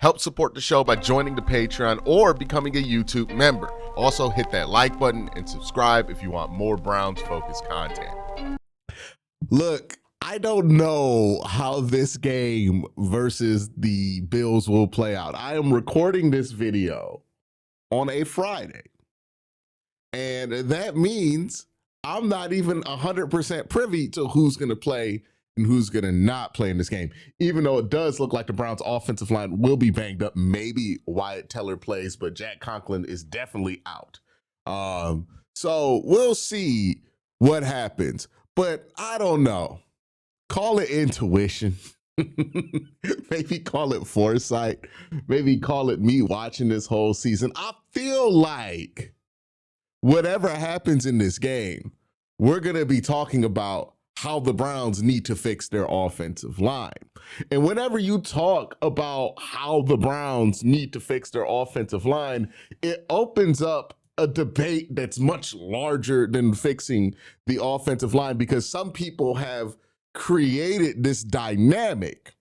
Help support the show by joining the Patreon or becoming a YouTube member. Also, hit that like button and subscribe if you want more Browns-focused content. Look, I don't know how this game versus the Bills will play out. I am recording this video on a Friday, and that means I'm not even 100% privy to who's going to play and who's going to not play in this game, even though it does look like the Browns offensive line will be banged up. Maybe Wyatt Teller plays, but Jack Conklin is definitely out. So we'll see what happens, but I don't know. Call it intuition. Maybe call it foresight. Maybe call it me watching this whole season. I feel like whatever happens in this game, we're going to be talking about how the Browns need to fix their offensive line. And whenever you talk about how the Browns need to fix their offensive line, it opens up a debate that's much larger than fixing the offensive line, because some people have created this dynamic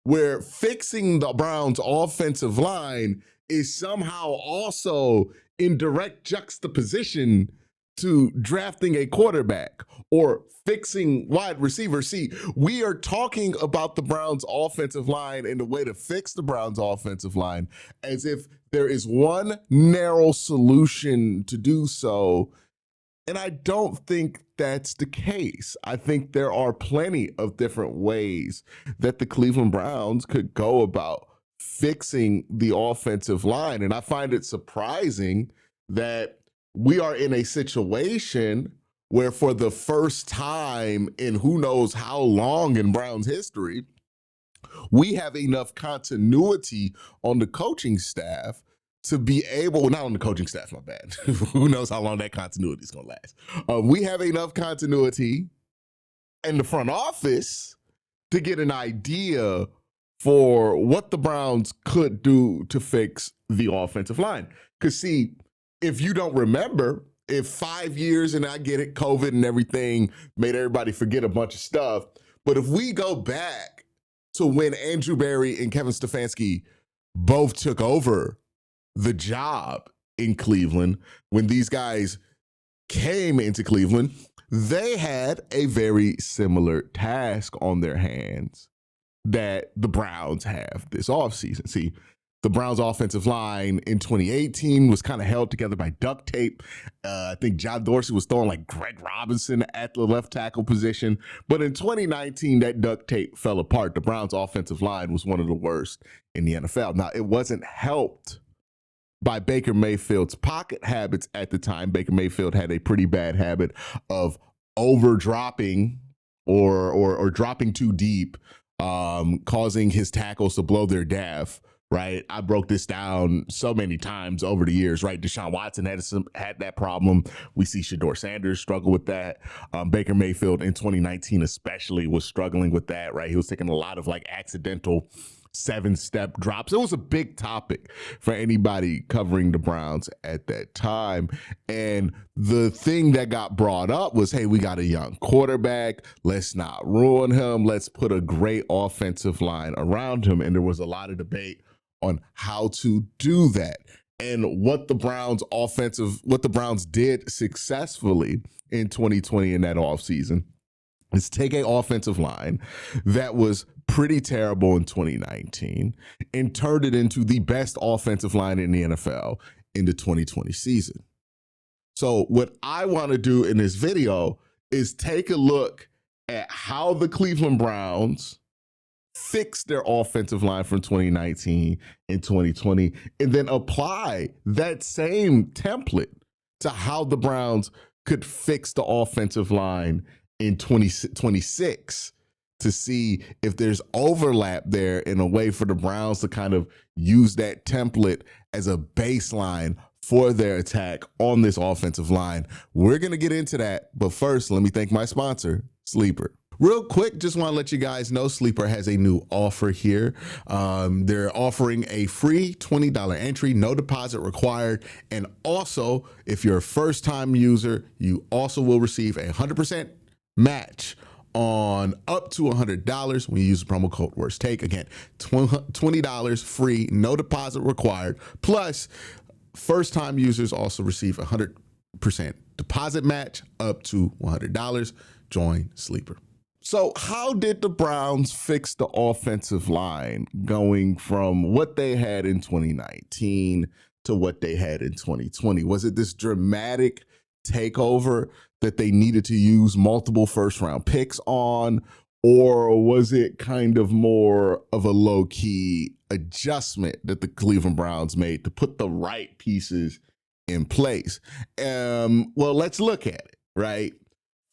where fixing the Browns offensive line is somehow also in direct juxtaposition to drafting a quarterback or fixing wide receivers. See, we are talking about the Browns offensive line and the way to fix the Browns offensive line as if there is one narrow solution to do so. And I don't think that's the case. I think there are plenty of different ways that the Cleveland Browns could go about fixing the offensive line. And I find it surprising that we are in a situation where, for the first time in who knows how long in Browns history, we have enough continuity on the coaching staff to be able, not on the coaching staff, my bad. Who knows how long that continuity is going to last. We have enough continuity in the front office to get an idea for what the Browns could do to fix the offensive line. Because see, if you don't remember, if 5 years, and I get it, COVID and everything made everybody forget a bunch of stuff, but if we go back to when Andrew Berry and Kevin Stefanski both took over the job in Cleveland, when these guys came into Cleveland, they had a very similar task on their hands that the Browns have this offseason. See, the Browns offensive line in 2018 was kind of held together by duct tape. I think John Dorsey was throwing like Greg Robinson at the left tackle position. But in 2019, that duct tape fell apart. The Browns offensive line was one of the worst in the NFL. Now, it wasn't helped by Baker Mayfield's pocket habits at the time. Baker Mayfield had a pretty bad habit of overdropping or dropping too deep, causing his tackles to blow their gaff. Right, I broke this down so many times over the years. Right, Deshaun Watson had that problem. We see Shedeur Sanders struggle with that. Baker Mayfield in 2019 especially was struggling with that. Right, he was taking a lot of like accidental 7-step drops. It was a big topic for anybody covering the Browns at that time. And the thing that got brought up was, hey, we got a young quarterback. Let's not ruin him. Let's put a great offensive line around him. And there was a lot of debate on how to do that. And what the Browns did successfully in 2020 in that offseason is take an offensive line that was pretty terrible in 2019 and turned it into the best offensive line in the NFL in the 2020 season. So what I want to do in this video is take a look at how the Cleveland Browns fix their offensive line from 2019 and 2020, and then apply that same template to how the Browns could fix the offensive line in 2026 to see if there's overlap there in a way for the Browns to kind of use that template as a baseline for their attack on this offensive line. We're going to get into that, but first, let me thank my sponsor, Sleeper. Real quick, just want to let you guys know Sleeper has a new offer here. They're offering a free $20 entry, no deposit required. And also, if you're a first-time user, you also will receive a 100% match on up to $100 when you use the promo code Worst Take. Again, $20 free, no deposit required. Plus, first-time users also receive 100% deposit match up to $100. Join Sleeper. So how did the Browns fix the offensive line going from what they had in 2019 to what they had in 2020? Was it this dramatic takeover that they needed to use multiple first-round picks on, or was it kind of more of a low-key adjustment that the Cleveland Browns made to put the right pieces in place? Well, let's look at it, right?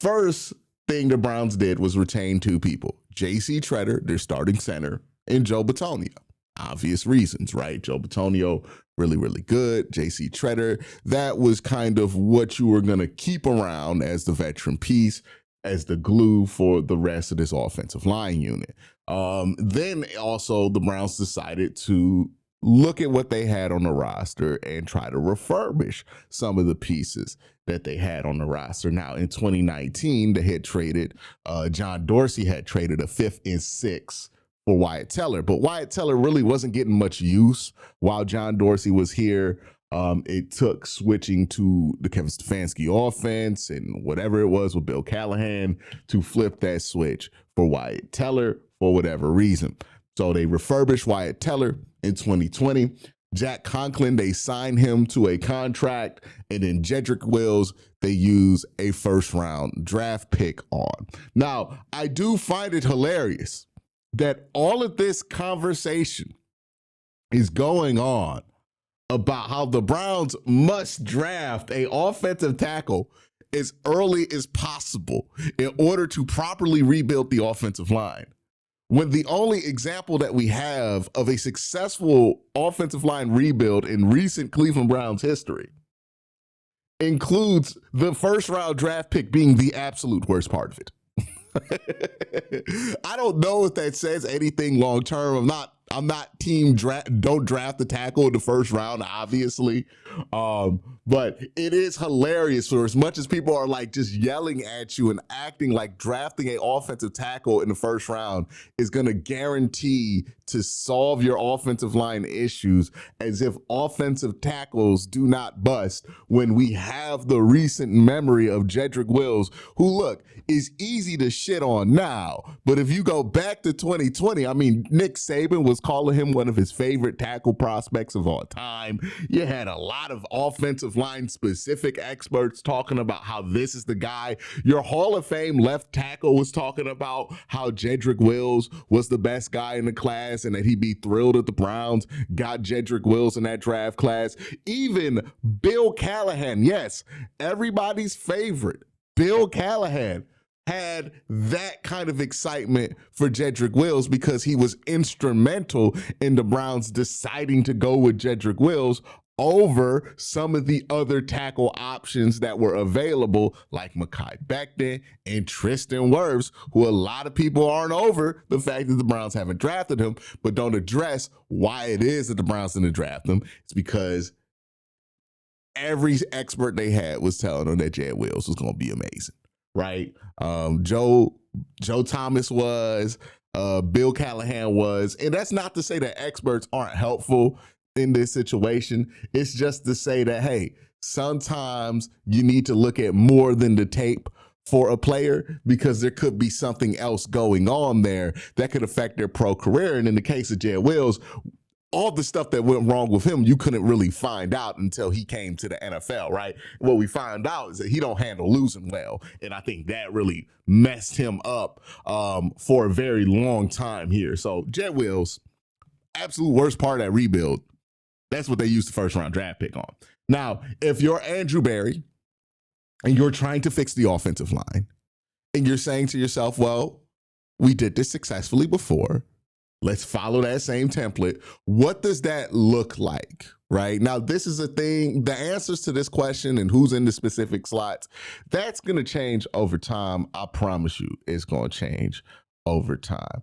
First thing the Browns did was retain two people, J.C. Tretter, their starting center, and Joe Bitonio. Obvious reasons, right? Joe Bitonio, really, really good. J.C. Tretter, that was kind of what you were going to keep around as the veteran piece, as the glue for the rest of this offensive line unit. Then also the Browns decided to look at what they had on the roster and try to refurbish some of the pieces that they had on the roster. Now, in 2019, they had traded, John Dorsey had traded a 5th and 6th for Wyatt Teller, but Wyatt Teller really wasn't getting much use while John Dorsey was here. It took switching to the Kevin Stefanski offense and whatever it was with Bill Callahan to flip that switch for Wyatt Teller for whatever reason. So they refurbished Wyatt Teller in 2020. Jack Conklin, they signed him to a contract, and then Jedrick Wills, they use a first-round draft pick on. Now, I do find it hilarious that all of this conversation is going on about how the Browns must draft an offensive tackle as early as possible in order to properly rebuild the offensive line, when the only example that we have of a successful offensive line rebuild in recent Cleveland Browns history includes the first-round draft pick being the absolute worst part of it. I don't know if that says anything long-term. I'm not team don't draft the tackle in the first round, obviously. But it is hilarious for as much as people are like just yelling at you and acting like drafting an offensive tackle in the first round is going to guarantee to solve your offensive line issues, as if offensive tackles do not bust, when we have the recent memory of Jedrick Wills, who, look, is easy to shit on now. But if you go back to 2020, I mean, Nick Saban was calling him one of his favorite tackle prospects of all time. You had a lot of offensive line specific experts talking about how this is the guy. Your Hall of Fame left tackle was talking about how Jedrick Wills was the best guy in the class and that he'd be thrilled that the Browns got Jedrick Wills in that draft class. Even Bill Callahan, yes, everybody's favorite, Bill Callahan, had that kind of excitement for Jedrick Wills because he was instrumental in the Browns deciding to go with Jedrick Wills over some of the other tackle options that were available, like Mekhi Becton and Tristan Wirfs, who a lot of people aren't over the fact that the Browns haven't drafted him, but don't address why it is that the Browns didn't draft him. It's because every expert they had was telling them that Jed Wills was going to be amazing, right? Joe Thomas was, Bill Callahan was, and that's not to say that experts aren't helpful in this situation. It's just to say that, hey, sometimes you need to look at more than the tape for a player, because there could be something else going on there that could affect their pro career. And in the case of Jed Wills, all the stuff that went wrong with him, you couldn't really find out until he came to the NFL, right? What we found out is that he don't handle losing well. And I think that really messed him up for a very long time here. So Jed Wills, absolute worst part of that rebuild. That's what they used the first round draft pick on. Now, if you're Andrew Berry and you're trying to fix the offensive line and you're saying to yourself, well, we did this successfully before, let's follow that same template. What does that look like, right? Now, this is a thing, the answers to this question and who's in the specific slots, that's going to change over time. I promise you it's going to change over time.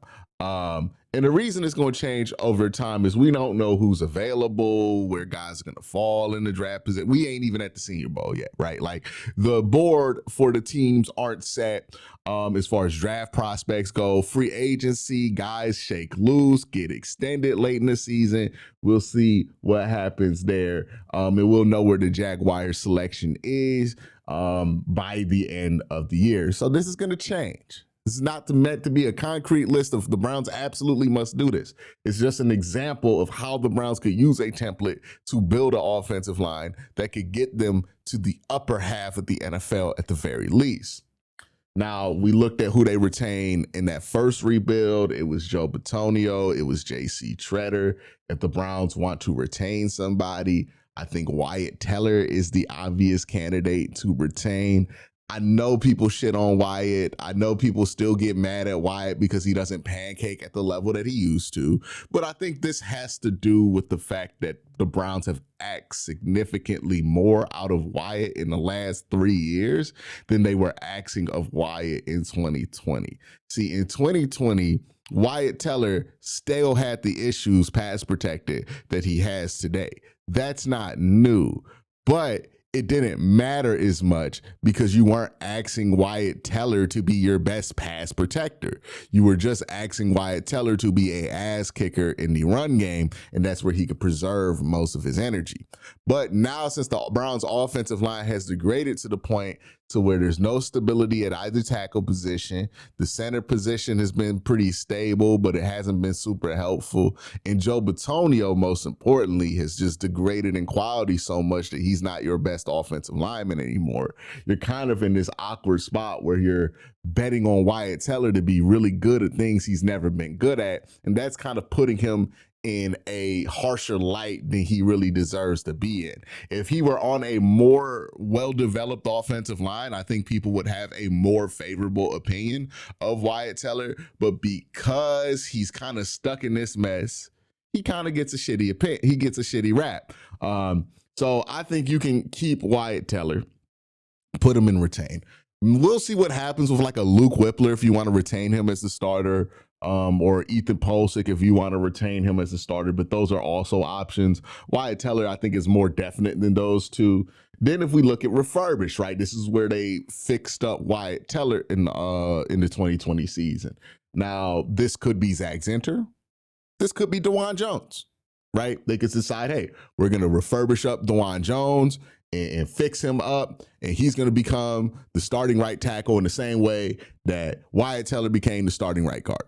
And the reason it's going to change over time is we don't know who's available, where guys are going to fall in the draft position. We ain't even at the Senior Bowl yet, right? Like the board for the teams aren't set as far as draft prospects go. Free agency, guys shake loose, get extended late in the season. We'll see what happens there. And we'll know where the Jaguars selection is by the end of the year. So this is going to change. This is not meant to be a concrete list of the Browns absolutely must do this. It's just an example of how the Browns could use a template to build an offensive line that could get them to the upper half of the NFL at the very least. Now, we looked at who they retained in that first rebuild. It was Joe Bitonio. It was J.C. Treader. If the Browns want to retain somebody, I think Wyatt Teller is the obvious candidate to retain. I know people shit on Wyatt. I know people still get mad at Wyatt because he doesn't pancake at the level that he used to. But I think this has to do with the fact that the Browns have asked significantly more out of Wyatt in the last 3 years than they were asking of Wyatt in 2020. See, in 2020, Wyatt Teller still had the issues pass protected that he has today. That's not new, but it didn't matter as much because you weren't asking Wyatt Teller to be your best pass protector. You were just asking Wyatt Teller to be a ass kicker in the run game, and that's where he could preserve most of his energy. But now, since the Browns' offensive line has degraded to the point to where there's no stability at either tackle position, the center position has been pretty stable, but it hasn't been super helpful. And Joe Bitonio, most importantly, has just degraded in quality so much that he's not your best offensive lineman anymore. You're kind of in this awkward spot where you're betting on Wyatt Teller to be really good at things he's never been good at. And that's kind of putting him in a harsher light than he really deserves to be in. If he were on a more well-developed offensive line, I think people would have a more favorable opinion of Wyatt Teller. But because he's kind of stuck in this mess, he kind of gets a shitty rap. So I think you can keep Wyatt Teller, put him in retain. We'll see what happens with like a Luke Whippler if you want to retain him as the starter, or Ethan Polsick if you want to retain him as a starter, but those are also options. Wyatt Teller, I think, is more definite than those two. Then if we look at refurbish, right, this is where they fixed up Wyatt Teller in the 2020 season. Now, this could be Zach Zinter. This could be DeJuan Jones, right? They could decide, hey, we're going to refurbish up DeJuan Jones and fix him up, and he's going to become the starting right tackle in the same way that Wyatt Teller became the starting right guard,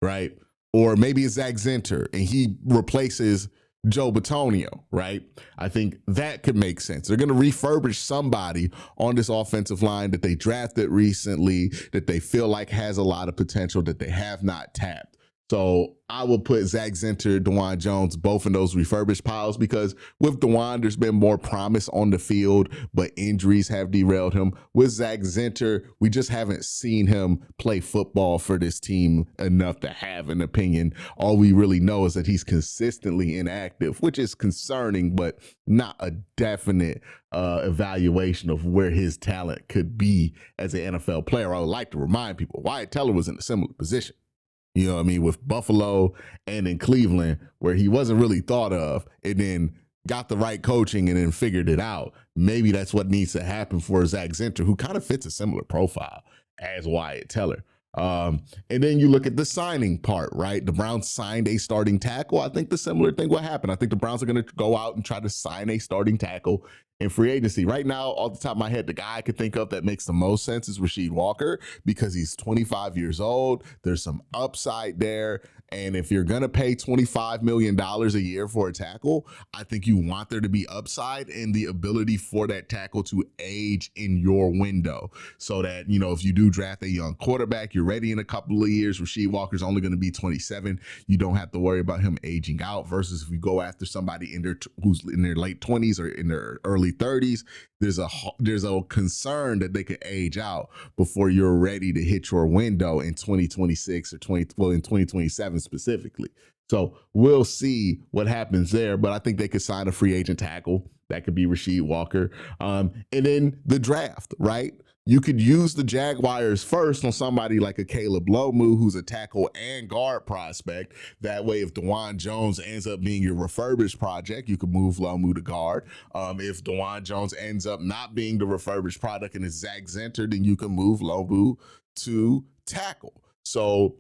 right? Or maybe it's Zach Zinter, and he replaces Joe Bitonio, right? I think that could make sense. They're going to refurbish somebody on this offensive line that they drafted recently, that they feel like has a lot of potential that they have not tapped. So I will put Zach Zinter, DeJuan Jones, both in those refurbished piles, because with DeJuan, there's been more promise on the field, but injuries have derailed him. With Zach Zinter, we just haven't seen him play football for this team enough to have an opinion. All we really know is that he's consistently inactive, which is concerning, but not a definite evaluation of where his talent could be as an NFL player. I would like to remind people, Wyatt Teller was in a similar position. You know what I mean, with Buffalo and in Cleveland, where he wasn't really thought of, and then got the right coaching and then figured it out. Maybe that's what needs to happen for Zach Zinter, who kind of fits a similar profile as Wyatt Teller. And then you look at the signing part, right? The Browns signed a starting tackle. I think the similar thing will happen. I think the Browns are going to go out and try to sign a starting tackle in free agency. Right now, off the top of my head, the guy I could think of that makes the most sense is Rasheed Walker, because he's 25 years old. There's some upside there. And if you're going to pay $25 million a year for a tackle, I think you want there to be upside and the ability for that tackle to age in your window, so that, you know, if you do draft a young quarterback, you're ready in a couple of years. Rasheed Walker's only going to be 27. You don't have to worry about him aging out, versus if you go after somebody who's in their late 20s or in their early 30s, there's a concern that they could age out before you're ready to hit your window in 2026 or in 2027 specifically. So we'll see what happens there, but I think they could sign a free agent tackle. That could be Rasheed Walker. And then the draft, right? You could use the Jaguars first on somebody like a Caleb Lomu, who's a tackle and guard prospect. That way, if DeJuan Jones ends up being your refurbished project, you could move Lomu to guard. If DeJuan Jones ends up not being the refurbished product and it's Zach Zinter, then you can move Lomu to tackle. So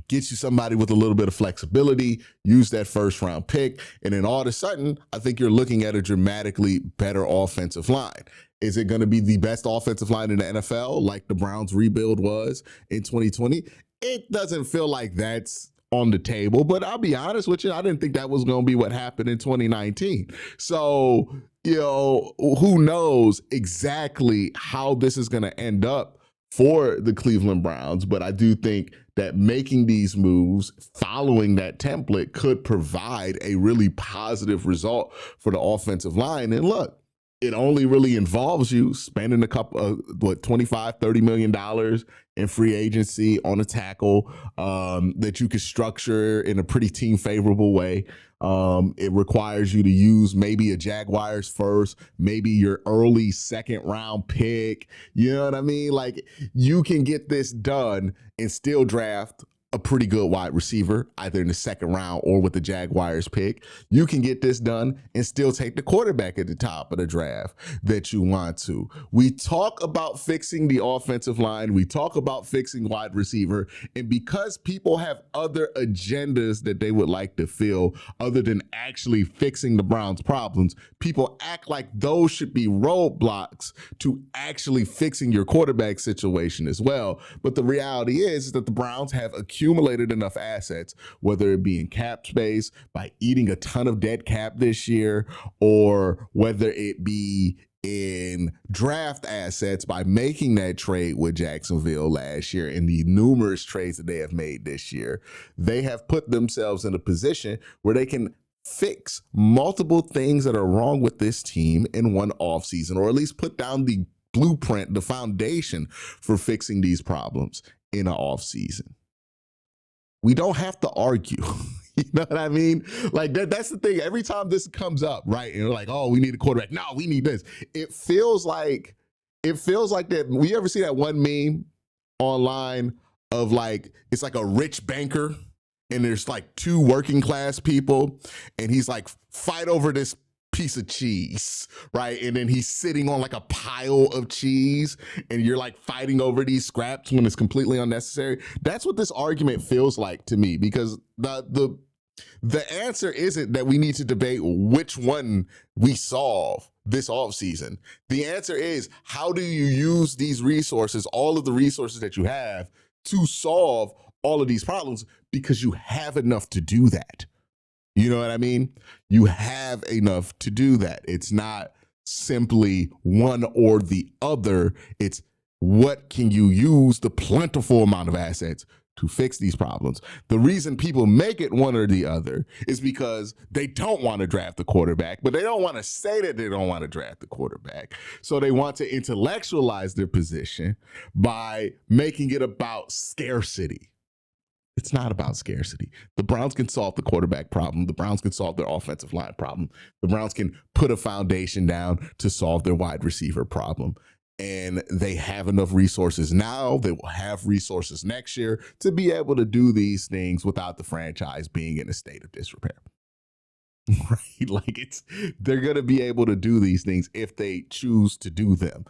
get you somebody with a little bit of flexibility, use that first round pick, and then all of a sudden, I think you're looking at a dramatically better offensive line. Is it going to be the best offensive line in the NFL like the Browns rebuild was in 2020? It doesn't feel like that's on the table, but I'll be honest with you, I didn't think that was going to be what happened in 2019. So, who knows exactly how this is going to end up for the Cleveland Browns, but I do think that making these moves following that template could provide a really positive result for the offensive line. And look, it only really involves you spending a couple of $25-30 million in free agency on a tackle that you could structure in a pretty team favorable way. It requires you to use maybe a Jaguars first, maybe your early second round pick. You know what I mean? Like, you can get this done and still draft a pretty good wide receiver, either in the second round or with the Jaguars pick. You can get this done and still take the quarterback at the top of the draft that you want to. We talk about fixing the offensive line. We talk about fixing wide receiver. And because people have other agendas that they would like to fill other than actually fixing the Browns' problems, people act like those should be roadblocks to actually fixing your quarterback situation as well. But the reality is that the Browns have accumulated enough assets, whether it be in cap space by eating a ton of dead cap this year, or whether it be in draft assets by making that trade with Jacksonville last year and the numerous trades that they have made this year. They have put themselves in a position where they can fix multiple things that are wrong with this team in one offseason, or at least put down the blueprint, the foundation for fixing these problems in an offseason. We don't have to argue. You know what I mean? Like, that's the thing. Every time this comes up, right? And you're like, oh, we need a quarterback. No, we need this. It feels like that. We ever see that one meme online of like, it's like a rich banker and there's like two working class people and he's like, fight over this piece of cheese, right? And then he's sitting on like a pile of cheese and you're like fighting over these scraps when it's completely unnecessary. That's what this argument feels like to me, because the answer isn't that we need to debate which one we solve this offseason. The answer is, how do you use these resources, all of the resources that you have, to solve all of these problems, because you have enough to do that. You know what I mean? You have enough to do that. It's not simply one or the other. It's what can you use the plentiful amount of assets to fix these problems. The reason people make it one or the other is because they don't want to draft the quarterback, but they don't want to say that they don't want to draft the quarterback. So they want to intellectualize their position by making it about scarcity. It's not about scarcity. The Browns can solve the quarterback problem. The Browns can solve their offensive line problem. The Browns can put a foundation down to solve their wide receiver problem. And they have enough resources now. They will have resources next year to be able to do these things without the franchise being in a state of disrepair. Right? Like, they're going to be able to do these things if they choose to do them.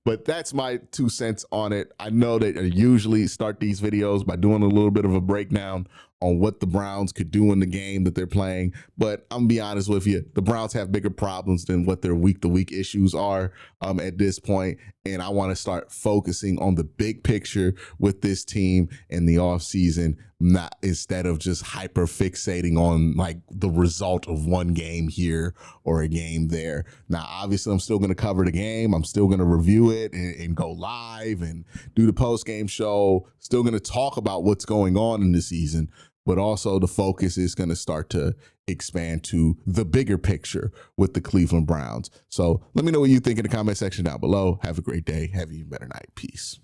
But that's my 2 cents on it. I know that I usually start these videos by doing a little bit of a breakdown on what the Browns could do in the game that they're playing. But I'm gonna be honest with you, the Browns have bigger problems than what their week-to-week issues are at this point. And I want to start focusing on the big picture with this team in the offseason, not instead of just hyper fixating on like the result of one game here or a game there. Now, obviously, I'm still going to cover the game. I'm still going to review it and go live and do the post-game show. Still going to talk about what's going on in the season, but also the focus is going to start to expand to the bigger picture with the Cleveland Browns. So let me know what you think in the comment section down below. Have a great day. Have an even better night. Peace.